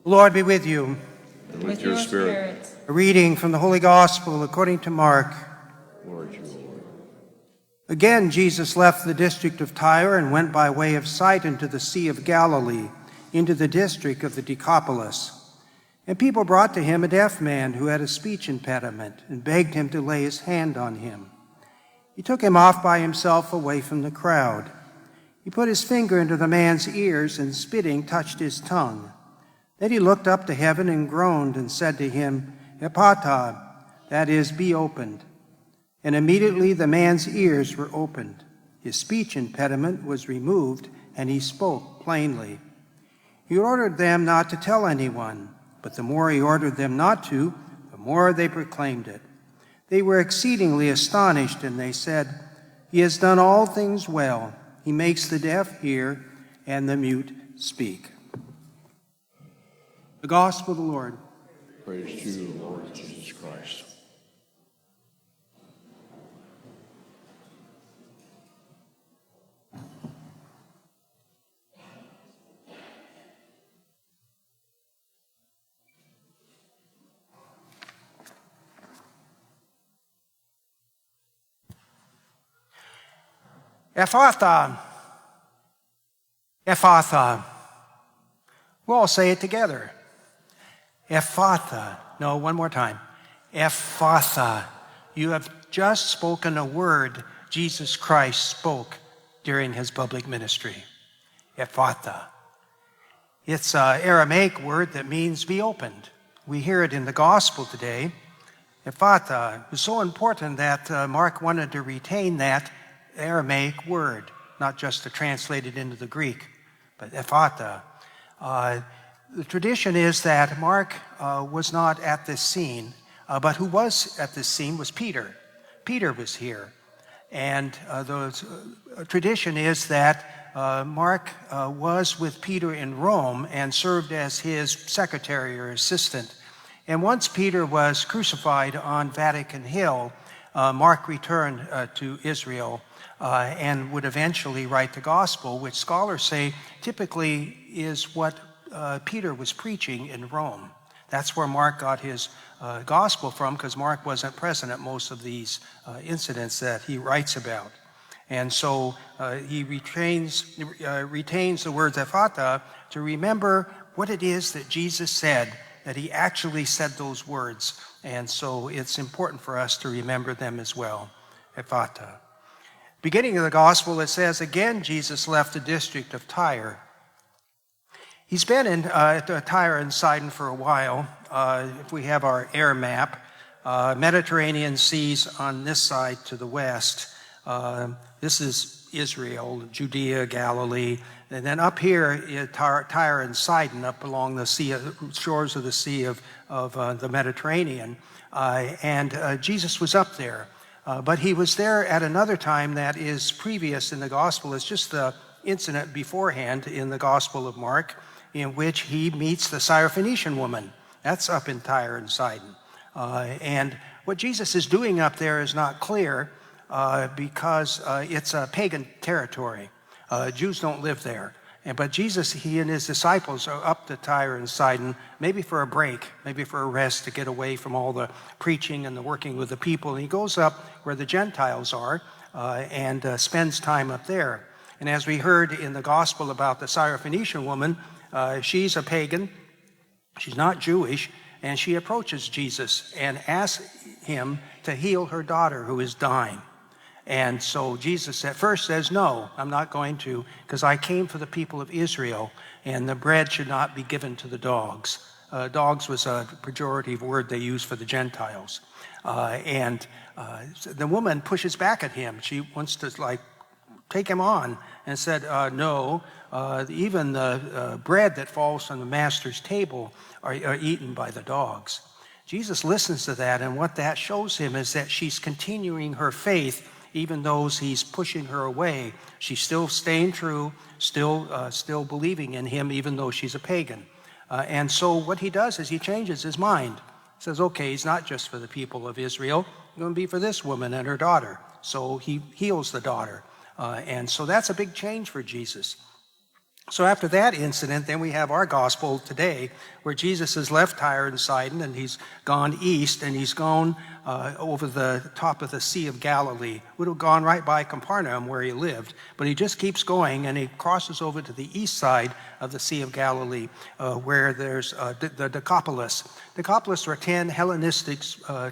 The Lord be with you. And with your spirit. A reading from the Holy Gospel according to Mark. Lord, you Lord. Again, Jesus left the district of Tyre and went by way of Sidon to the Sea of Galilee, into the district of the Decapolis. And people brought to him a deaf man who had a speech impediment and begged him to lay his hand on him. He took him off by himself away from the crowd. He put his finger into the man's ears and, spitting, touched his tongue. Then he looked up to heaven and groaned and said to him, Ephphatha, that is, be opened. And immediately the man's ears were opened. His speech impediment was removed, and he spoke plainly. He ordered them not to tell anyone, but the more he ordered them not to, the more they proclaimed it. They were exceedingly astonished, and they said, He has done all things well. He makes the deaf hear and the mute speak. The Gospel of the Lord. Praise to you, Lord Jesus Christ. Ephphatha, Ephphatha. We'll all say it together. Ephphatha. No, one more time. Ephphatha. You have just spoken a word Jesus Christ spoke during his public ministry. Ephphatha. It's an Aramaic word that means be opened. We hear it in the gospel today. Ephphatha was so important that Mark wanted to retain that Aramaic word, not just to translate it into the Greek, but Ephphatha. The tradition is that Mark was not at this scene, but who was at this scene was Peter. Peter was here. And the tradition is that Mark was with Peter in Rome and served as his secretary or assistant. And once Peter was crucified on Vatican Hill, Mark returned to Israel and would eventually write the gospel, which scholars say typically is what Peter was preaching in Rome. That's where Mark got his gospel from, because Mark wasn't present at most of these incidents that he writes about. And so he retains the words Ephphatha to remember what it is that Jesus said, that he actually said those words. And so it's important for us to remember them as well. Ephphatha. Beginning of the gospel, it says, again, Jesus left the district of Tyre. He's been in Tyre and Sidon for a while. If we have our air map, Mediterranean Sea's on this side to the west. This is Israel, Judea, Galilee. And then up here, Tyre and Sidon, up along the shores of the Sea of the Mediterranean. And Jesus was up there. But he was there at another time that is previous in the gospel. It's just the incident beforehand in the Gospel of Mark, in which he meets the Syrophoenician woman. That's up in Tyre and Sidon. And what Jesus is doing up there is not clear because it's a pagan territory. Jews don't live there. But Jesus, he and his disciples are up to Tyre and Sidon, maybe for a break, maybe for a rest, to get away from all the preaching and the working with the people. And he goes up where the Gentiles are and spends time up there. And as we heard in the gospel about the Syrophoenician woman, she's a pagan, she's not Jewish, and she approaches Jesus and asks him to heal her daughter who is dying. And so Jesus at first says, no, I'm not going to, because I came for the people of Israel, and the bread should not be given to the dogs. Dogs was a pejorative word they used for the Gentiles. And the woman pushes back at him. She wants to take him on and said, no, even the bread that falls from the master's table are eaten by the dogs. Jesus listens to that, and what that shows him is that she's continuing her faith. Even though he's pushing her away, she's still staying true, still believing in him, even though she's a pagan. And so what he does is he changes his mind. He says, okay, he's not just for the people of Israel, he's going to be for this woman and her daughter. So he heals the daughter. And so that's a big change for Jesus. So after that incident, then we have our gospel today, where Jesus has left Tyre and Sidon, and he's gone east, and he's gone over the top of the Sea of Galilee. Would have gone right by Capernaum, where he lived, but he just keeps going, and he crosses over to the east side of the Sea of Galilee, where there's the Decapolis. Decapolis were 10 Hellenistic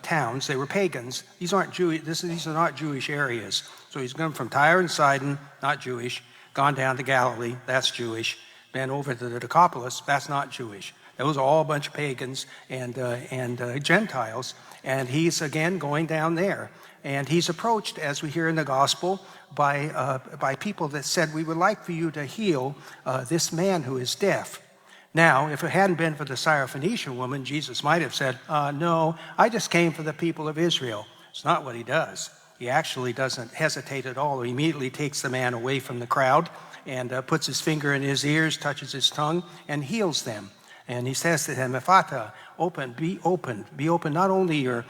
towns. They were pagans. These aren't Jewish. These are not Jewish areas. So he's gone from Tyre and Sidon, not Jewish. Gone down to Galilee, that's Jewish. Been over to the Decapolis, that's not Jewish. Those are all a bunch of pagans and Gentiles. And he's again going down there. And he's approached, as we hear in the gospel, by people that said, we would like for you to heal this man who is deaf. Now, if it hadn't been for the Syrophoenician woman, Jesus might have said, no, I just came for the people of Israel. It's not what he does. He actually doesn't hesitate at all. He immediately takes the man away from the crowd and puts his finger in his ears, touches his tongue, and heals them. And he says to him, Ephata, open, be open. Be open, not only your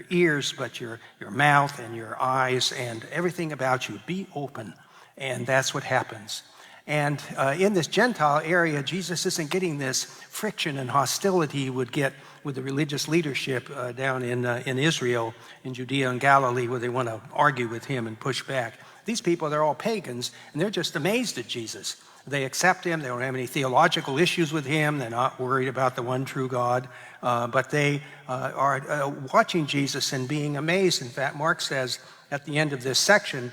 ears, but your mouth and your eyes and everything about you. Be open. And that's what happens. And in this Gentile area, Jesus isn't getting this friction and hostility he would get with the religious leadership down in Israel, in Judea and Galilee, where they want to argue with him and push back. These people, they're all pagans, and they're just amazed at Jesus. They accept him. They don't have any theological issues with him. They're not worried about the one true God. But they are watching Jesus and being amazed. In fact, Mark says at the end of this section,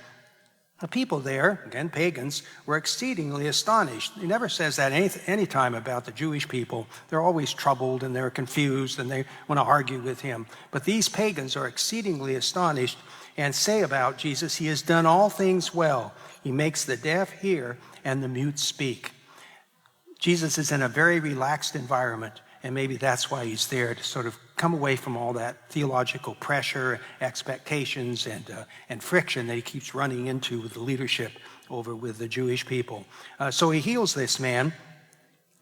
the people there, again, pagans, were exceedingly astonished. He never says that any time about the Jewish people. They're always troubled and they're confused and they want to argue with him. But these pagans are exceedingly astonished and say about Jesus, he has done all things well. He makes the deaf hear and the mute speak. Jesus is in a very relaxed environment, and maybe that's why he's there, to sort of come away from all that theological pressure, expectations, and friction that he keeps running into with the leadership over with the Jewish people. So he heals this man,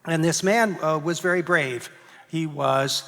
and this man was very brave. He went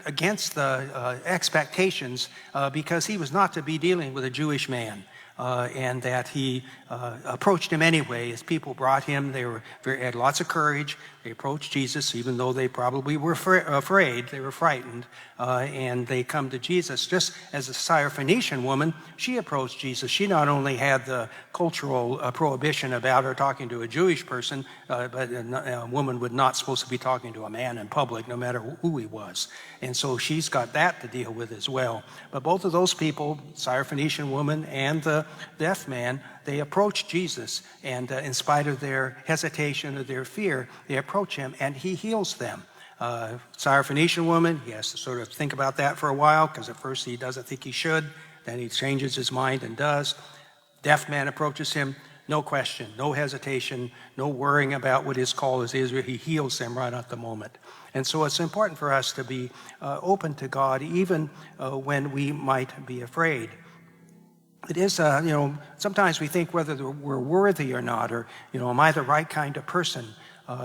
against the expectations because he was not to be dealing with a Jewish man. And that he approached him anyway. As people brought him, they had lots of courage. They approached Jesus, even though they probably were afraid. They were frightened. And they come to Jesus. Just as the Syrophoenician woman, she approached Jesus. She not only had the cultural prohibition about her talking to a Jewish person, but a woman was not supposed to be talking to a man in public, no matter who he was. And so she's got that to deal with as well. But both of those people, Syrophoenician woman and the deaf man, they approach Jesus, and in spite of their hesitation or their fear, they approach him, and he heals them. Syrophoenician woman, he has to sort of think about that for a while, because at first he doesn't think he should, then he changes his mind and does. Deaf man approaches him, no question, no hesitation, no worrying about what his call is. He heals them right at the moment. And so it's important for us to be open to God, even when we might be afraid. It is, sometimes we think whether we're worthy or not, or, am I the right kind of person?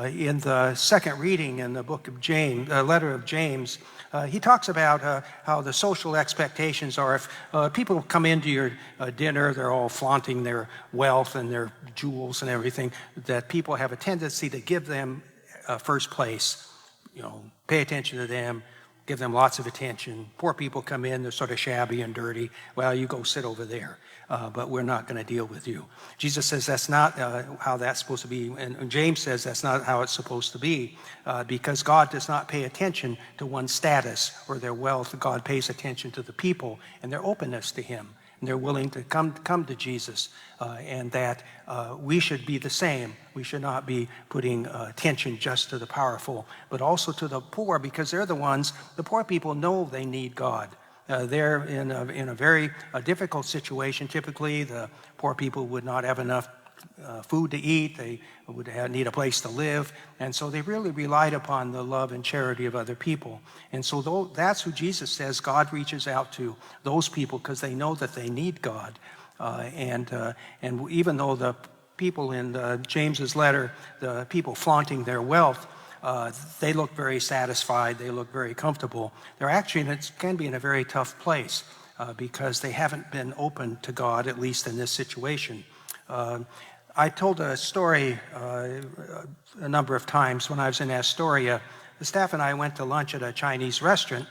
In the second reading in the book of James, letter of James, he talks about how the social expectations are. If people come into your dinner, they're all flaunting their wealth and their jewels and everything, that people have a tendency to give them first place. Pay attention to them. Give them lots of attention. Poor people come in, they're sort of shabby and dirty. Well, you go sit over there, but we're not going to deal with you. Jesus says that's not how that's supposed to be, and James says that's not how it's supposed to be, because God does not pay attention to one's status or their wealth. God pays attention to the people and their openness to him. And they're willing to come to Jesus, and that we should be the same. We should not be putting attention just to the powerful, but also to the poor, because they're the poor people know they need God. They're in a very difficult situation. Typically, the poor people would not have enough food to eat. They would need a place to live. And so they really relied upon the love and charity of other people. And so that's who Jesus says God reaches out to, those people, because they know that they need God. And even though the people in James's letter, the people flaunting their wealth, they look very satisfied. They look very comfortable. They're actually, it can be in a very tough place because they haven't been open to God, at least in this situation. I told a story a number of times when I was in Astoria. The staff and I went to lunch at a Chinese restaurant,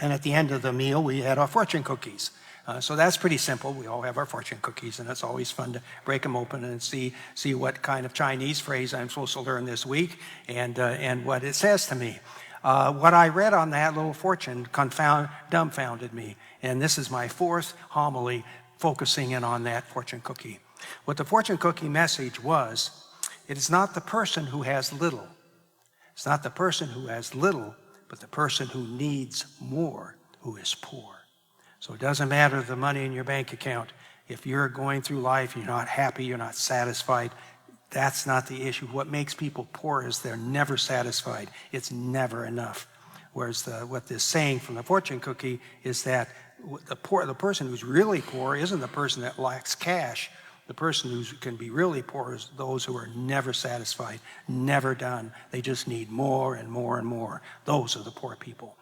and at the end of the meal, we had our fortune cookies. So that's pretty simple. We all have our fortune cookies, and it's always fun to break them open and see what kind of Chinese phrase I'm supposed to learn this week and what it says to me. What I read on that little fortune dumbfounded me, and this is my fourth homily focusing in on that fortune cookie. What the fortune cookie message was, it is not the person who has little. It's not the person who has little, but the person who needs more, who is poor. So it doesn't matter the money in your bank account. If you're going through life, you're not happy, you're not satisfied, that's not the issue. What makes people poor is they're never satisfied. It's never enough. Whereas what this saying from the fortune cookie is that the person who's really poor isn't the person that lacks cash. The person who can be really poor is those who are never satisfied, never done. They just need more and more and more. Those are the poor people.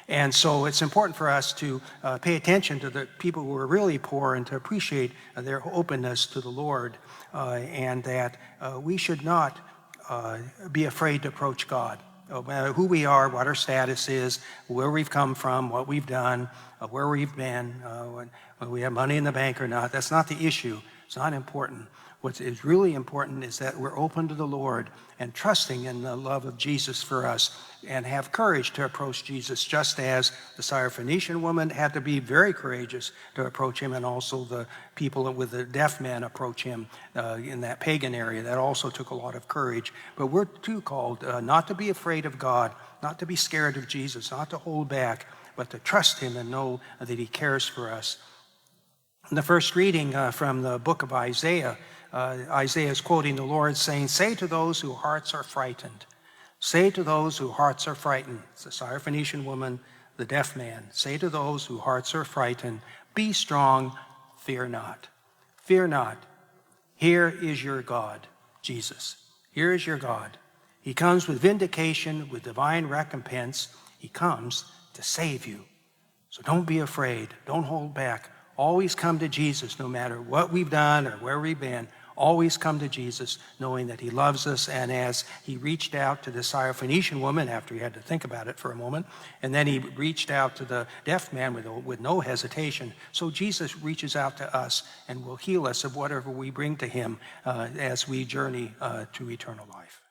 And so it's important for us to pay attention to the people who are really poor and to appreciate their openness to the Lord, and that we should not be afraid to approach God. No matter who we are, what our status is, where we've come from, what we've done, where we've been, when we have money in the bank or not, that's not the issue. It's not important. What is really important is that we're open to the Lord and trusting in the love of Jesus for us and have courage to approach Jesus, just as the Syrophoenician woman had to be very courageous to approach him, and also the people with the deaf man approach him in that pagan area. That also took a lot of courage. But we're too called not to be afraid of God, not to be scared of Jesus, not to hold back, but to trust him and know that he cares for us. In the first reading from the book of Isaiah, Isaiah is quoting the Lord saying, "Say to those whose hearts are frightened, say to those whose hearts are frightened," it's the Syrophoenician woman, the deaf man, "say to those whose hearts are frightened, be strong, fear not. Fear not. Here is your God, Jesus. Here is your God. He comes with vindication, with divine recompense. He comes to save you. So don't be afraid. Don't hold back. Always come to Jesus, no matter what we've done or where we've been. Always come to Jesus, knowing that he loves us." And as he reached out to the Syrophoenician woman, after he had to think about it for a moment, and then he reached out to the deaf man with no hesitation, so Jesus reaches out to us and will heal us of whatever we bring to him as we journey to eternal life.